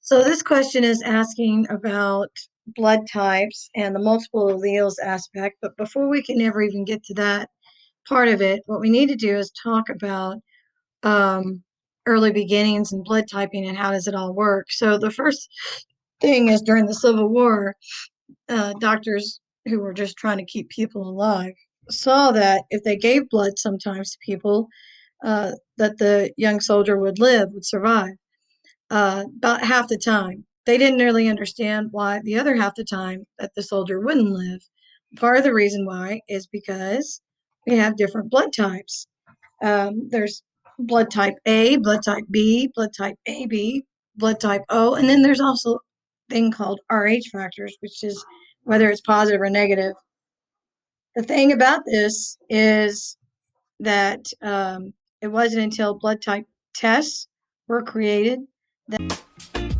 So this question is asking about blood types and the multiple alleles aspect. But before we can ever even get to that part of it, what we need to do is talk about um, early beginnings and blood typing and how does it all work. So the first thing is during the Civil War, doctors who were just trying to keep people alive saw that if they gave blood sometimes to people, that the young soldier would live, would survive about half the time. They didn't really understand why the other half the time that the soldier wouldn't live. Part of the reason why is because we have different blood types. There's blood type A, blood type B, blood type AB, blood type O, and then there's also a thing called Rh factors, which is whether it's positive or negative. The thing about this is that it wasn't until blood type tests were created that